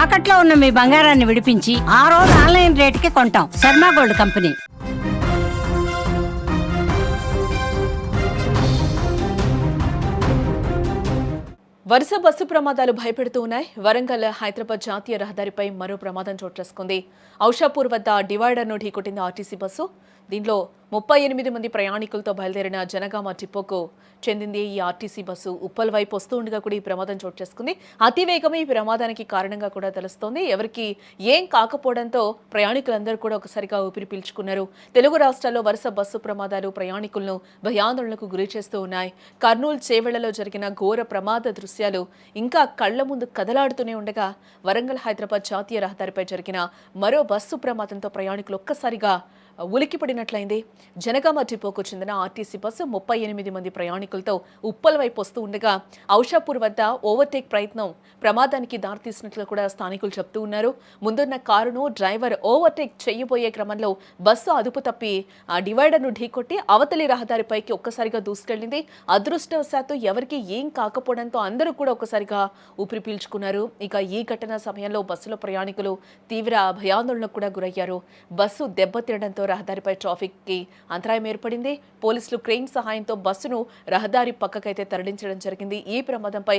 తాకట్లో ఉన్న మీ బంగారాన్ని విడిపించి ఆ రోజు ఆన్లైన్ రేటుకి కొంటాం. Sharma gold company. వరుస బస్సు ప్రమాదాలు భయపెడుతూ ఉన్నాయి. వరంగల్ హైదరాబాద్ జాతీయ రహదారిపై మరో ప్రమాదం చోటు చేసుకుంది. ఔషాపూర్ వద్ద డివైడర్ను ఢీకొట్టింది ఆర్టీసీ బస్సు. దీనిలో 38 మంది ప్రయాణికులతో బయలుదేరిన జనగామ డిపోకు చెందింది ఈ ఆర్టీసీ బస్సు. ఉప్పల్ వైపు వస్తూ ఉండగా కూడా ఈ ప్రమాదం చోటు చేసుకుంది. అతివేగమే ఈ ప్రమాదానికి కారణంగా కూడా తెలుస్తోంది. ఎవరికి ఏం కాకపోవడంతో ప్రయాణికులందరూ కూడా ఒకసారిగా ఊపిరి పీల్చుకున్నారు. తెలుగు రాష్ట్రాల్లో వరుస బస్సు ప్రమాదాలు ప్రయాణికులను భయాందోళనకు గురి చేస్తూ ఉన్నాయి. కర్నూలు చేవెళ్లలో జరిగిన ఘోర ప్రమాద దృశ్యాలు ఇంకా కళ్ల ముందు కదలాడుతూనే ఉండగా వరంగల్ హైదరాబాద్ జాతీయ రహదారిపై జరిగిన మరో బస్సు ప్రమాదంతో ప్రయాణికులు ఒక్కసారిగా ఉలికిపడినట్లయింది. జనగామ డిపోకు చెందిన ఆర్టీసీ బస్సు 38 మంది ప్రయాణికులతో ఉప్పల్ వైపు వస్తూ ఉండగా ఔషాపూర్ వద్ద ఓవర్టేక్ ప్రయత్నం ప్రమాదానికి దారితీసినట్లు కూడా స్థానికులు చెప్తూ ఉన్నారు. ముందున్న కారును డ్రైవర్ ఓవర్టేక్ చేయబోయే క్రమంలో బస్సు అదుపు తప్పి ఆ డివైడర్ను ఢీకొట్టి అవతలి రహదారిపైకి ఒక్కసారిగా దూసుకెళ్లింది. అదృష్టవశాత్తు ఎవరికి ఏం కాకపోవడంతో అందరూ కూడా ఒక్కసారిగా ఊపిరి పీల్చుకున్నారు. ఇక ఈ ఘటన సమయంలో బస్సులో ప్రయాణికులు తీవ్ర భయాందోళనకు కూడా గురయ్యారు. బస్సు దెబ్బతినడంతో రహదారిపై ట్రాఫిక్ కి అంతరాయం ఏర్పడింది. పోలీసులు క్రెయిన్ సహాయంతో బస్సును రహదారి పక్కకైతే తరలించడం జరిగింది. ఈ ప్రమాదంపై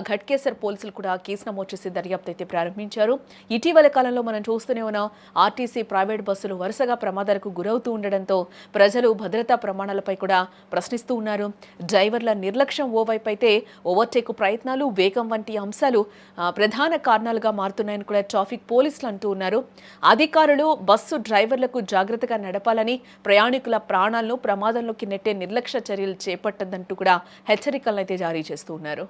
ఘట్కేసర్ పోలీసులు కూడా కేసు నమోదు చేసి దర్యాప్తు అయితే ప్రారంభించారు. ఇటీవల కాలంలో మనం చూస్తూనే ఉన్న ఆర్టీసీ ప్రైవేట్ బస్సులు వరుసగా ప్రమాదాలకు గురవుతూ ఉండడంతో ప్రజలు భద్రతా ప్రమాణాలపై కూడా ప్రశ్నిస్తూ ఉన్నారు. డ్రైవర్ల నిర్లక్ష్యం ఓవైపు అయితే ఓవర్టేక్ ప్రయత్నాలు, వేగం వంటి అంశాలు ప్రధాన కారణాలుగా మారుతున్నాయని కూడా ట్రాఫిక్ పోలీసులు అంటూ ఉన్నారు. అధికారులు బస్సు డ్రైవర్లకు జాగ్రత్తగా నడపాలని, ప్రయాణికుల ప్రాణాలను ప్రమాదంలోకి నెట్టే నిర్లక్ష్య చర్యలు చేపట్టద్దంటూ కూడా హెచ్చరికలను అయితే జారీ చేస్తూ ఉన్నారు.